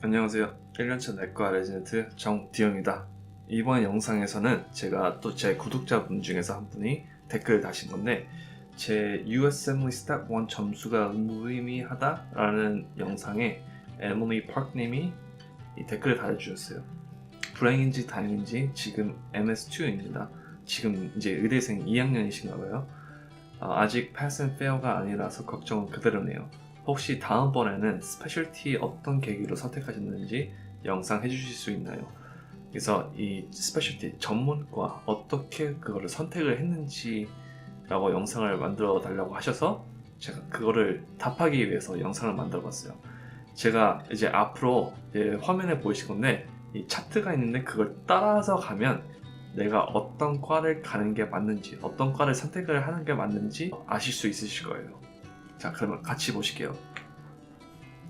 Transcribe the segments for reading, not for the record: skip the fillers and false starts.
안녕하세요. 1년차 내과 레지던트 정디영입니다. 이번 영상에서는 제가 또 제 구독자분 중에서 한 분이 댓글을 다신 건데, 제 USMLE Step 1 점수가 무의미하다 라는 영상에 에밀리 파크님이 이 댓글을 달아주셨어요. 불행인지 다행인지 지금 MS2입니다. 지금 이제 의대생 2학년이신가봐요. 아직 Pass and Fail가 아니라서 걱정은 그대로네요. 혹시 다음번에는 스페셜티 어떤 계기로 선택하셨는지 영상 해주실 수 있나요? 그래서 이 스페셜티 전문과 어떻게 그거를 선택을 했는지 라고 영상을 만들어 달라고 하셔서 제가 그거를 답하기 위해서 영상을 만들어 봤어요. 제가 이제 앞으로 이제 화면에 보이실 건데, 이 차트가 있는데 그걸 따라서 가면 내가 어떤 과를 가는 게 맞는지, 어떤 과를 선택을 하는 게 맞는지 아실 수 있으실 거예요. 자, 그러면 같이 보실게요.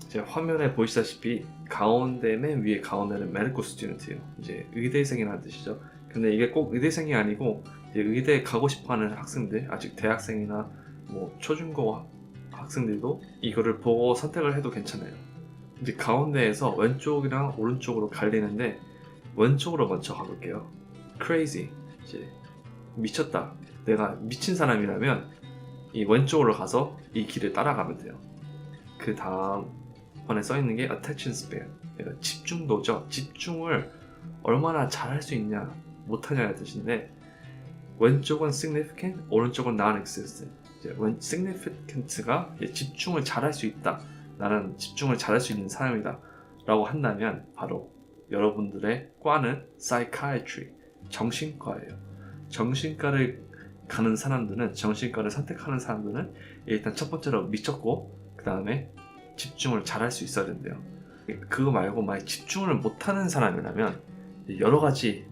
제 화면에 보시다시피 가운데 맨 위에 가운데는 medical student예요. 이제 의대생이라는 뜻이죠. 근데 이게 꼭 의대생이 아니고 이제 의대 가고 싶어하는 학생들, 아직 대학생이나 뭐 초중고 학생들도 이거를 보고 선택을 해도 괜찮아요. 이제 가운데에서 왼쪽이랑 오른쪽으로 갈리는데 왼쪽으로 먼저 가볼게요. crazy, 이제 미쳤다. 내가 미친 사람이라면 이 왼쪽으로 가서 이 길을 따라가면 돼요. 그 다음 번에 써있는 게 attention span, 그러니까 집중도죠. 집중을 얼마나 잘할 수 있냐 못하냐의 뜻인데, 왼쪽은 significant, 오른쪽은 non-existent. 이제 significant가 이제 집중을 잘할 수 있다, 나는 집중을 잘할 수 있는 사람이다 라고 한다면 바로 여러분들의 과는 psychiatry, 정신과예요. 정신과를 가는 사람들은, 정신과를 선택하는 사람들은 일단 첫 번째로 미쳤고 그 다음에 집중을 잘할 수 있어야 된대요. 그거 말고 만약 집중을 못하는 사람이라면, 여러 가지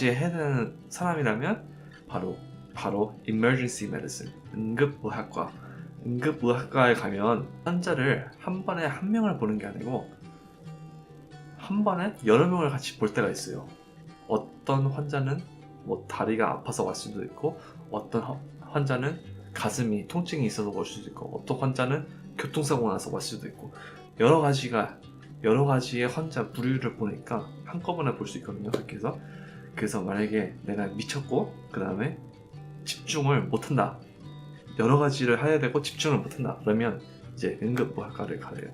해야 되는 사람이라면 바로 emergency medicine, 응급의학과. 응급의학과에 가면 환자를 한 번에 한 명을 보는 게 아니고 한 번에 여러 명을 같이 볼 때가 있어요. 어떤 환자는 뭐 다리가 아파서 왔을 수도 있고, 어떤 환자는 가슴이 통증이 있어서 올 수도 있고, 어떤 환자는 교통사고 나서 왔을 수도 있고, 여러 가지의 환자 부류를 보니까 한꺼번에 볼 수 있거든요. 그래서 만약에 내가 미쳤고 그 다음에 집중을 못한다, 여러 가지를 해야 되고 집중을 못한다, 그러면 이제 응급의학과를 가래요.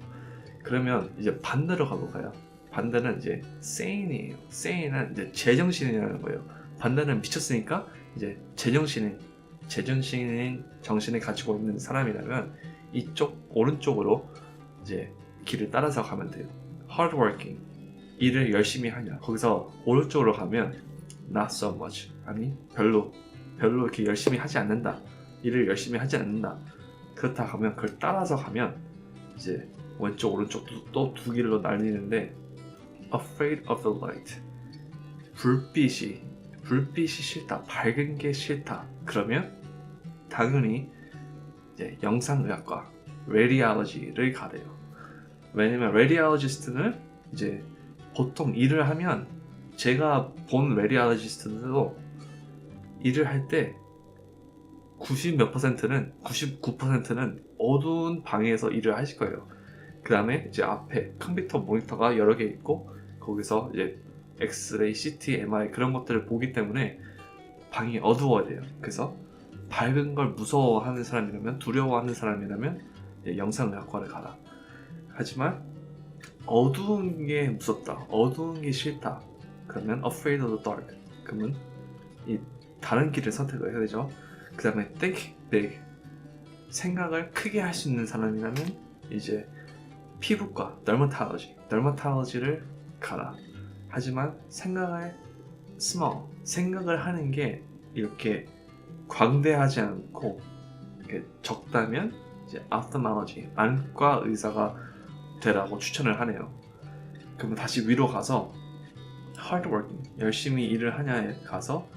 그러면 이제 반대로 가볼까요? 반대는 이제 sane이에요. sane은 이제 제정신이라는 거예요. 반대는 미쳤으니까 이제 제정신인 정신을 가지고 있는 사람이라면 이쪽 오른쪽으로 이제 길을 따라서 가면 돼요. hardworking, 일을 열심히 하냐. 거기서 오른쪽으로 가면 not so much, 아니 별로 이렇게 열심히 하지 않는다, 일을 열심히 하지 않는다. 그렇다 하면 그걸 따라서 가면 이제 왼쪽 오른쪽 또 두 길로 날리는데, afraid of the light, 불빛이 싫다, 밝은 게 싫다. 그러면 당연히 이제 영상의학과, radiology를 가래요. 왜냐면 radiologist는 이제 보통 일을 하면, 제가 본 radiologist도 일을 할 때 90몇 %는 99%는 어두운 방에서 일을 하실 거예요. 그 다음에 이제 앞에 컴퓨터 모니터가 여러 개 있고 거기서 이제 엑스레이, CT, MRI 그런 것들을 보기 때문에 방이 어두워야 돼요. 그래서 밝은 걸 무서워하는 사람이라면, 두려워하는 사람이라면 영상의학과를 가라. 하지만 어두운 게 무섭다, 어두운 게 싫다, 그러면 afraid of the dark, 그러면 이 다른 길을 선택을 해야 되죠. 그 다음에 think big, 생각을 크게 할 수 있는 사람이라면 이제 피부과, dermatology를 가라. 하지만 생각을 small, 생각을 하는 게 이렇게 광대하지 않고 이렇게 적다면 이제 ophthalmology, 안과 의사가 되라고 추천을 하네요. 그러면 다시 위로 가서 hardworking, 열심히 일을 하냐에 가서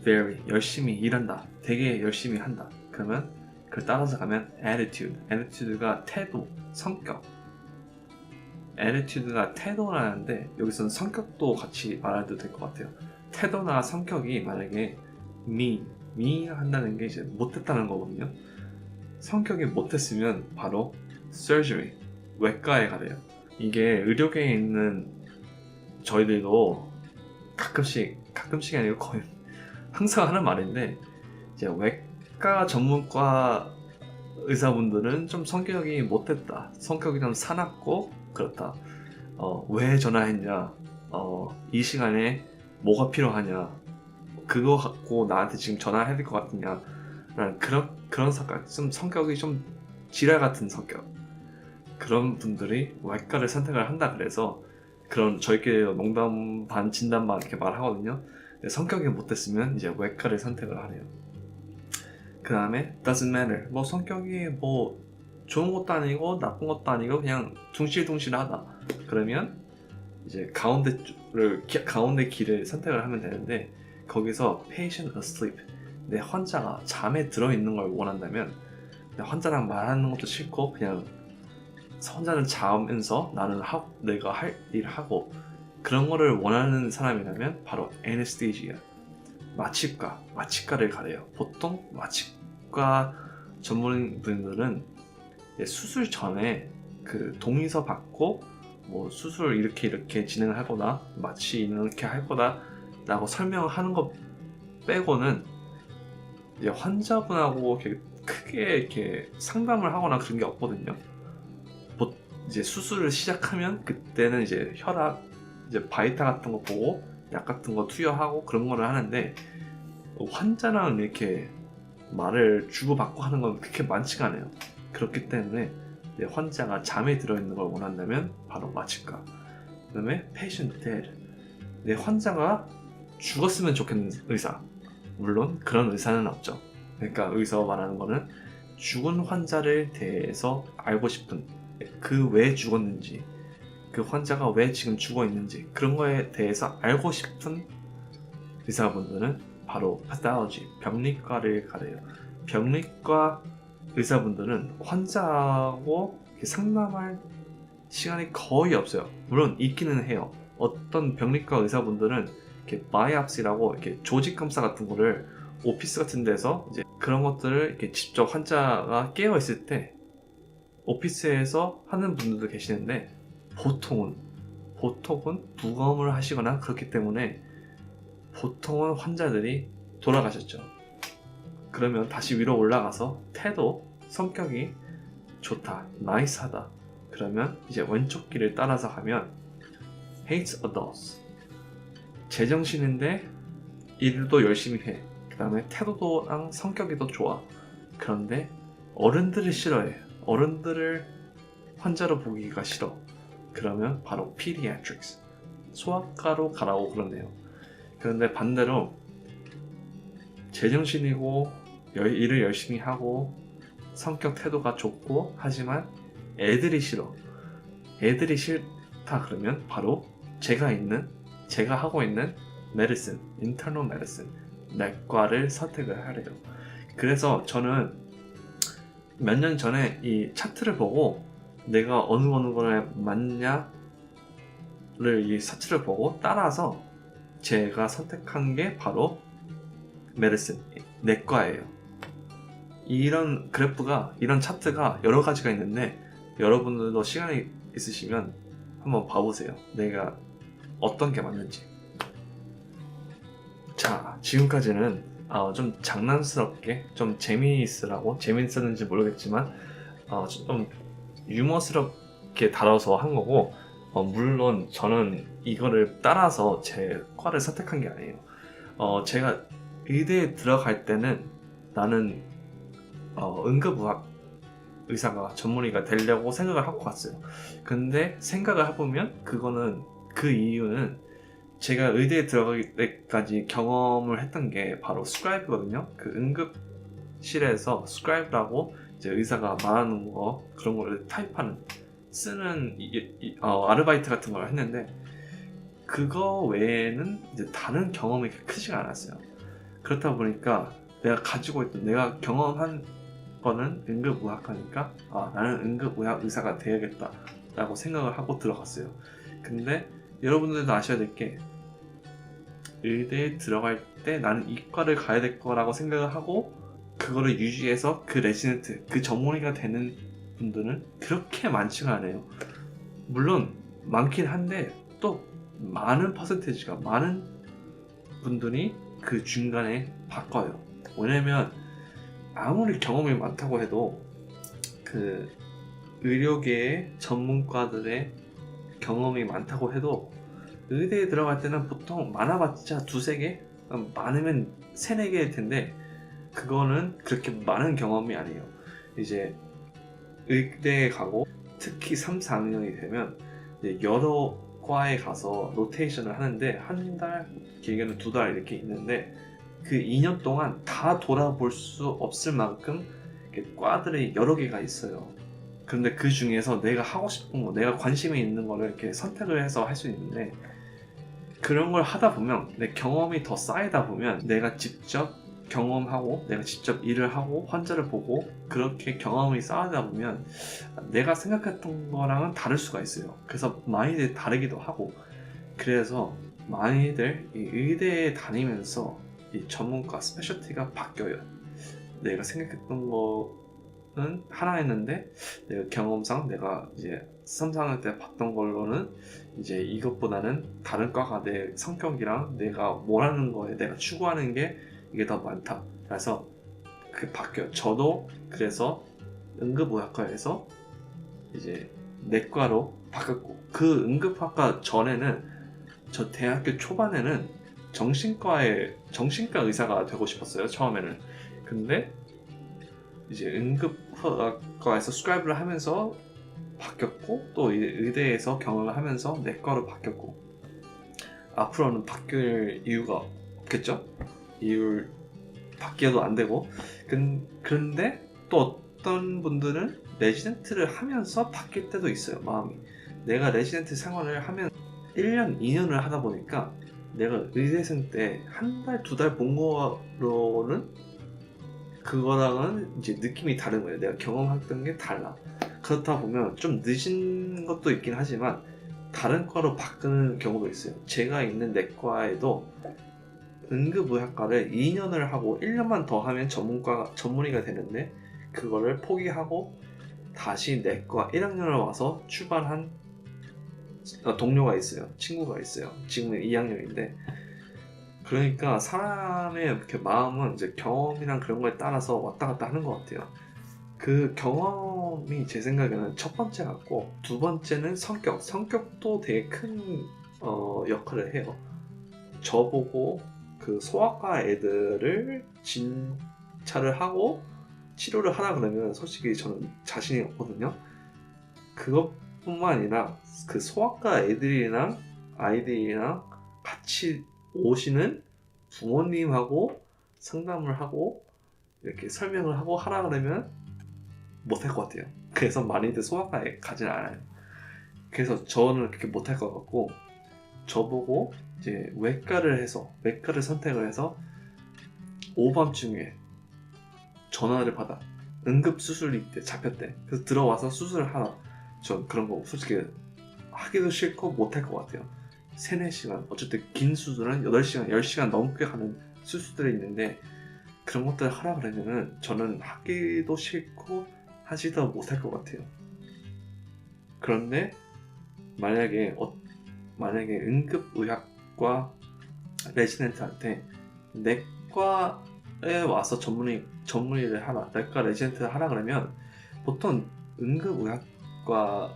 very, 열심히 일한다, 되게 열심히 한다. 그러면 그걸 따라서 가면 attitude가 태도, 성격. attitude가 태도라는데 여기서는 성격도 같이 말해도 될 것 같아요. 태도나 성격이 만약에 mean 한다는 게 이제 못했다는 거거든요. 성격이 못했으면 바로 surgery, 외과에 가래요. 이게 의료계에 있는 저희들도 가끔씩이 아니고 거의 항상 하는 말인데, 이제 외과 전문과 의사분들은 좀 성격이 못됐다, 성격이 좀 사납고 그렇다, 왜 전화했냐, 이 시간에 뭐가 필요하냐, 그거 갖고 나한테 지금 전화해야 될 것 같으냐 라는 그런 성격이 좀 지랄 같은 성격, 그런 분들이 외과를 선택을 한다 그래서 그런 저희끼리 농담 반 진담 반 이렇게 말하거든요. 근데 성격이 못됐으면 이제 외과를 선택을 하래요. 그 다음에 doesn't matter, 뭐 성격이 뭐 좋은 것도 아니고 나쁜 것도 아니고 그냥 둥실둥실하다 그러면 이제 가운데 길을 선택을 하면 되는데, 거기서 patient asleep, 내 환자가 잠에 들어있는 걸 원한다면, 환자랑 말하는 것도 싫고 그냥 혼자는 자면서 나는 내가 할 일 하고 그런 거를 원하는 사람이라면 바로 anesthesia, 마취과를 가래요. 보통 마취과 전문분들은 수술 전에 그 동의서 받고 뭐 수술 이렇게 진행을 하거나 마취 이렇게 할 거다 라고 설명하는 거 빼고는 이제 환자분하고 이렇게 크게 이렇게 상담을 하거나 그런 게 없거든요. 이제 수술을 시작하면 그때는 이제 혈압, 이제 바이타 같은 거 보고 약 같은 거 투여하고 그런 거를 하는데, 환자랑 이렇게 말을 주고받고 하는 건 그렇게 많지가 않아요. 그렇기 때문에 내 환자가 잠에 들어있는 걸 원한다면 바로 마취과. 그 다음에 patient dead, 내 환자가 죽었으면 좋겠는 의사. 물론 그런 의사는 없죠. 그러니까 여기서 말하는 거는 죽은 환자를 대해서 알고 싶은, 그 왜 죽었는지, 그 환자가 왜 지금 죽어 있는지 그런 거에 대해서 알고 싶은 의사분들은 바로 pathology, 병리과를 가래요. 병리과 의사분들은 환자하고 상담할 시간이 거의 없어요. 물론 있기는 해요. 어떤 병리과 의사분들은 이렇게 바이옵시라고 이렇게 조직 검사 같은 거를 오피스 같은 데서 이제 그런 것들을 이렇게 직접 환자가 깨어 있을 때 오피스에서 하는 분들도 계시는데, 보통은 부검을 하시거나 그렇기 때문에 보통은 환자들이 돌아가셨죠. 그러면 다시 위로 올라가서 태도, 성격이 좋다, 나이스하다, 그러면 이제 왼쪽 길을 따라서 가면 hates adults, 제정신인데 일도 열심히 해, 그 다음에 태도도랑 성격이 더 좋아, 그런데 어른들을 싫어해, 어른들을 환자로 보기가 싫어, 그러면 바로 pediatrics, 소아과로 가라고 그러네요. 그런데 반대로 제정신이고 일을 열심히 하고 성격 태도가 좋고 하지만 애들이 싫다 그러면 바로 제가 하고 있는 medicine, internal medicine, 내과를 선택을 하래요. 그래서 저는 몇 년 전에 이 차트를 보고 내가 어느 거에 맞냐를 이 차트를 보고 따라서 제가 선택한 게 바로 메디슨, 내과예요. 이런 그래프가, 이런 차트가 여러 가지가 있는데 여러분들도 시간이 있으시면 한번 봐보세요. 내가 어떤 게 맞는지. 자, 지금까지는 좀 장난스럽게, 좀 재미있었는지 모르겠지만 좀 유머스럽게 다뤄서 한 거고, 물론 저는 이거를 따라서 제 과를 선택한 게 아니에요. 제가 의대에 들어갈 때는 나는 응급의학 의사가 전문의가 되려고 생각을 하고 갔어요. 근데 생각을 해보면 그 이유는 제가 의대에 들어가기 때까지 경험을 했던 게 바로 스크라이브거든요. 그 응급실에서 스크라이브라고 이제 의사가 말하는 거, 그런 거를 쓰는 아르바이트 같은 걸 했는데, 그거 외에는 이제 다른 경험이 크지가 않았어요. 그렇다 보니까 내가 경험한 거는 응급의학과니까 나는 응급의학 의사가 돼야겠다 라고 생각을 하고 들어갔어요. 근데 여러분들도 아셔야 될 게, 의대에 들어갈 때 나는 이과를 가야 될 거라고 생각을 하고 그거를 유지해서 그 레지던트, 그 전문의가 되는 분들은 그렇게 많지가 않아요. 물론 많긴 한데 또 많은 퍼센테이지가 많은 분들이 그 중간에 바꿔요. 왜냐면 아무리 경험이 많다고 해도 그 의료계의 전문가들의 경험이 많다고 해도 의대에 들어갈 때는 보통 많아봤자 두세 개? 많으면 세네 개일 텐데 그거는 그렇게 많은 경험이 아니에요. 이제 의대에 가고 특히 3, 4학년이 되면 이제 여러 과에 가서 로테이션을 하는데 한 달, 길게는 두 달 이렇게 있는데 그 2년 동안 다 돌아볼 수 없을 만큼 과들이 여러 개가 있어요. 그런데 그 중에서 내가 하고 싶은 거, 내가 관심이 있는 거를 이렇게 선택을 해서 할 수 있는데 그런 걸 하다 보면 내 경험이 더 쌓이다 보면 내가 직접 경험하고 내가 직접 일을 하고 환자를 보고 그렇게 경험이 쌓이다 보면 내가 생각했던 거랑은 다를 수가 있어요. 그래서 많이들 다르기도 하고 그래서 많이들 이 의대에 다니면서 이 전문가 스페셜티가 바뀌어요. 내가 생각했던 거는 하나였는데 내가 경험상 내가 이제 3, 4학년 때 봤던 걸로는 이제 이것보다는 다른 과가 내 성격이랑 내가 뭐라는 거에 내가 추구하는 게 이게 더 많다. 그래서 그 바뀌어요. 저도 그래서 응급의학과에서 이제 내과로 바뀌었고 그 응급학과 전에는 저 대학교 초반에는 정신과 의사가 되고 싶었어요. 처음에는. 근데 이제 응급학과에서 스크라이브를 하면서 바뀌었고 또 의대에서 경험을 하면서 내과로 바뀌었고 앞으로는 바뀔 이유가 없겠죠? 이유를 바뀌어도 안 되고 그런데 또 어떤 분들은 레지던트를 하면서 바뀔 때도 있어요. 마음이 내가 레지던트 생활을 하면 1년, 2년을 하다 보니까 내가 의대생 때 한 달, 두 달 본 거로는 그거랑은 이제 느낌이 다른 거예요. 내가 경험했던 게 달라. 그렇다 보면 좀 늦은 것도 있긴 하지만 다른 과로 바꾸는 경우도 있어요. 제가 있는 내과에도 응급의학과를 2년을 하고 1년만 더 하면 전문의가 되는데 그거를 포기하고 다시 내과 1학년을 와서 출발한 동료가 있어요. 친구가 있어요. 지금은 2학년인데 그러니까 사람의 이렇게 마음은 이제 경험이랑 그런 거에 따라서 왔다 갔다 하는 것 같아요. 그 경험이 제 생각에는 첫 번째 같고 두 번째는 성격도 되게 큰 역할을 해요. 저보고 그 소아과 애들을 진찰을 하고 치료를 하라 그러면 솔직히 저는 자신이 없거든요. 그것뿐만 아니라 그 소아과 애들이랑 아이들이랑 같이 오시는 부모님하고 상담을 하고 이렇게 설명을 하고 하라 그러면 못할 것 같아요. 그래서 많이들 소아과에 가진 않아요. 그래서 저는 그렇게 못할 것 같고 저보고 이제 외과를 선택을 해서 오밤중에 전화를 받아 응급수술이 때 잡혔대. 그래서 들어와서 수술을 하라. 전 그런 거 솔직히 하기도 싫고 못할 것 같아요. 3, 4시간 어쨌든 긴 수술은 8시간, 10시간 넘게 가는 수술들이 있는데 그런 것들을 하라 그러면은 저는 하기도 싫고 하지도 못할 것 같아요. 그런데 만약에 응급의학과 레지던트한테 내과에 와서 전문의를 하라, 내과 레지던트를 하라 그러면 보통 응급의학과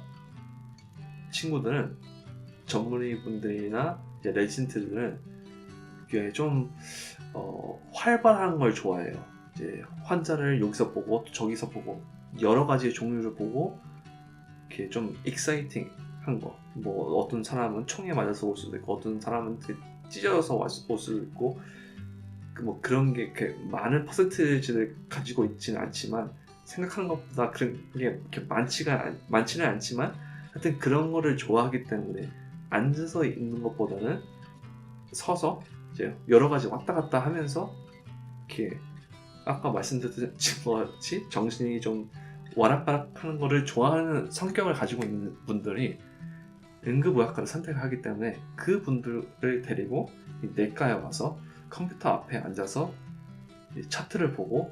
친구들은 전문의 분들이나 이제 레지던트들은 좀 활발한 걸 좋아해요. 이제 환자를 여기서 보고 또 저기서 보고 여러 가지 종류를 보고 이렇게 좀 익사이팅한 거. 뭐 어떤 사람은 총에 맞아서 올 수도 있고 어떤 사람은 찢어져서 올 수도 있고 뭐 그런 게 많은 퍼센티지를 가지고 있지는 않지만 생각하는 것보다 그런 게 이렇게 많지는 않지만 하여튼 그런 거를 좋아하기 때문에 앉아서 있는 것보다는 서서 이제 여러 가지 왔다 갔다 하면서 이렇게 아까 말씀드린 것 같이 정신이 좀 와락가락하는 거를 좋아하는 성격을 가지고 있는 분들이 응급의학과를 선택하기 때문에 그 분들을 데리고 내과에 와서 컴퓨터 앞에 앉아서 차트를 보고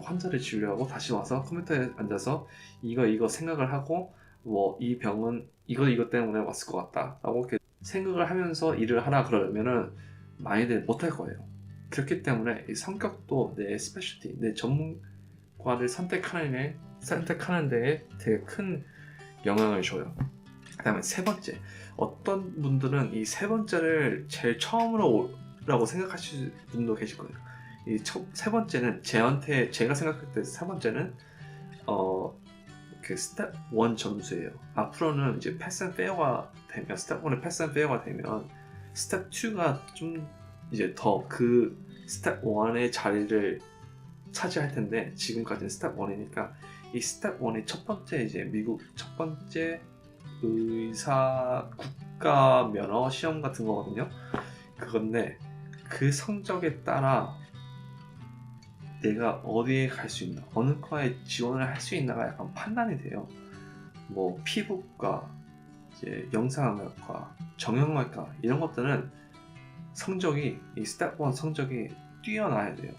환자를 진료하고 다시 와서 컴퓨터에 앉아서 이거 생각을 하고 뭐 이 병은 이거 때문에 왔을 것 같다 라고 이렇게 생각을 하면서 일을 하라 그러면은 많이들 못할 거예요. 그렇기 때문에 이 성격도 내 스페셜티, 내 전문과를 선택하는 데에 되게 큰 영향을 줘요. 그 다음에 세 번째, 어떤 분들은 이 세 번째를 제일 처음으로 라고 생각하실 분도 계실 거예요. 이 세 번째는 제가 생각할 때 세 번째는 그 스텝 1 점수예요. 앞으로는 이제 패스 앤 페어가 되면, 스텝 1의 패스 앤 페어가 되면 스텝 2가 좀 이제 더 그 스텝 1의 자리를 차지할 텐데, 지금까지는 스텝 1이니까 이 스텝 1이 첫 번째 이제 미국 첫 번째 의사 국가 면허 시험 같은 거거든요. 그건데 그 성적에 따라 내가 어디에 갈 수 있나, 어느 과에 지원을 할 수 있나가 약간 판단이 돼요. 뭐 피부과, 이제 영상학과, 정형외과 이런 것들은 성적이 이 스텝 1 성적이 뛰어나야 돼요.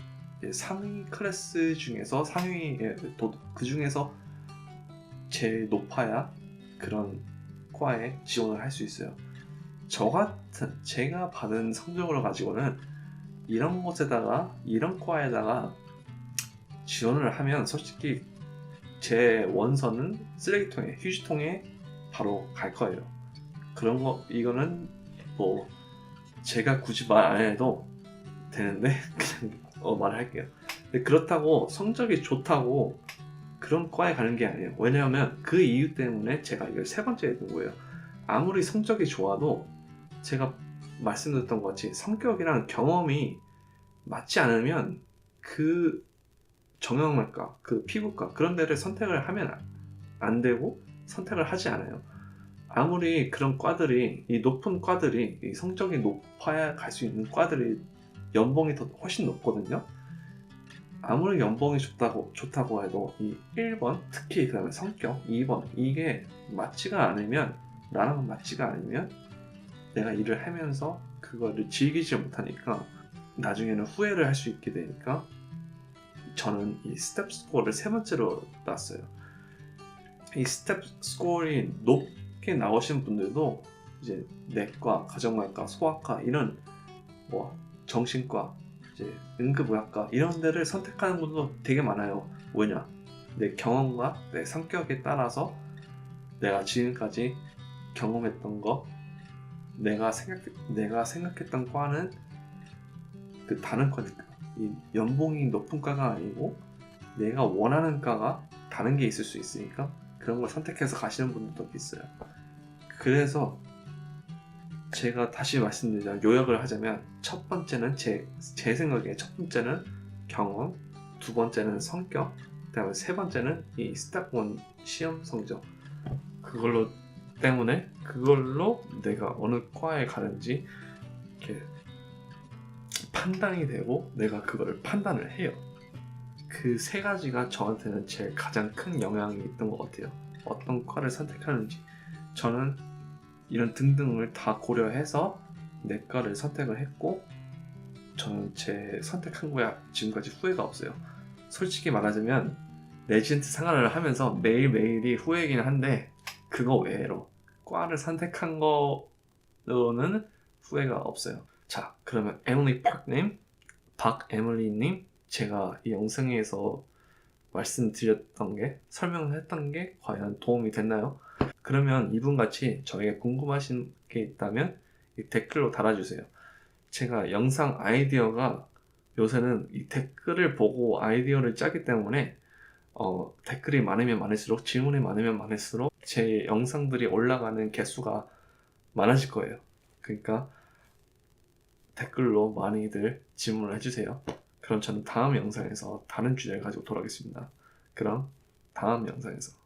상위 클래스 중에서 그 중에서 제일 높아야 그런 과에 지원을 할 수 있어요. 제가 받은 성적으로 가지고는 이런 과에다가 지원을 하면 솔직히 제 원서는 쓰레기통에, 휴지통에 바로 갈 거예요. 이거는 뭐 제가 굳이 말 안 해도 되는데 그냥 말할게요. 근데 그렇다고 성적이 좋다고 그런 과에 가는 게 아니에요. 왜냐하면 그 이유 때문에 제가 이걸 세 번째에 둔 거예요. 아무리 성적이 좋아도 제가 말씀드렸던 것 같이 성격이랑 경험이 맞지 않으면 그 정형외과, 그 피부과 그런 데를 선택을 하면 안 되고 선택을 하지 않아요. 아무리 그런 과들이, 이 높은 과들이, 이 성적이 높아야 갈 수 있는 과들이 연봉이 훨씬 높거든요. 아무리 연봉이 좋다고 해도 이 1번, 특히 그 다음에 성격 2번, 이게 나랑 맞지가 않으면 내가 일을 하면서 그거를 즐기지 못하니까 나중에는 후회를 할 수 있게 되니까 저는 이 스텝 스코어를 세 번째로 놨어요. 이 스텝 스코어이 높게 나오신 분들도 이제 내과, 가정의학과, 소아과 이런 뭐 정신과, 이제 응급의학과 이런 데를 선택하는 분도 되게 많아요. 왜냐? 내 경험과 내 성격에 따라서 내가 지금까지 경험했던 거, 내가 생각했던 과는 그 다른 과니까, 이 연봉이 높은 과가 아니고 내가 원하는 과가 다른 게 있을 수 있으니까 그런 걸 선택해서 가시는 분들도 있어요. 그래서 제가 다시 말씀드리자면, 요약을 하자면, 첫 번째는 제 생각에 첫 번째는 경험, 두 번째는 성격, 그 다음에 세 번째는 이 스텝 1 시험 성적. 그걸로 내가 어느 과에 가는지 이렇게 판단이 되고 내가 그걸 판단을 해요. 그 세 가지가 저한테는 제일 가장 큰 영향이 있던 것 같아요. 어떤 과를 선택하는지 저는 이런 등등을 다 고려해서 내 과를 선택을 했고, 저는 제 선택한 거야 지금까지 후회가 없어요. 솔직히 말하자면 레지던트 생활을 하면서 매일매일이 후회이긴 한데, 그거 외로 과를 선택한 거로는 후회가 없어요. 자, 그러면 박에밀리님, 제가 이 영상에서 설명을 했던 게 과연 도움이 됐나요? 그러면 이분같이 저에게 궁금하신 게 있다면 댓글로 달아주세요. 제가 영상 아이디어가 요새는 이 댓글을 보고 아이디어를 짜기 때문에 댓글이 많으면 많을수록, 질문이 많으면 많을수록 제 영상들이 올라가는 개수가 많아질 거예요. 그러니까 댓글로 많이들 질문을 해주세요. 그럼 저는 다음 영상에서 다른 주제를 가지고 돌아오겠습니다. 그럼 다음 영상에서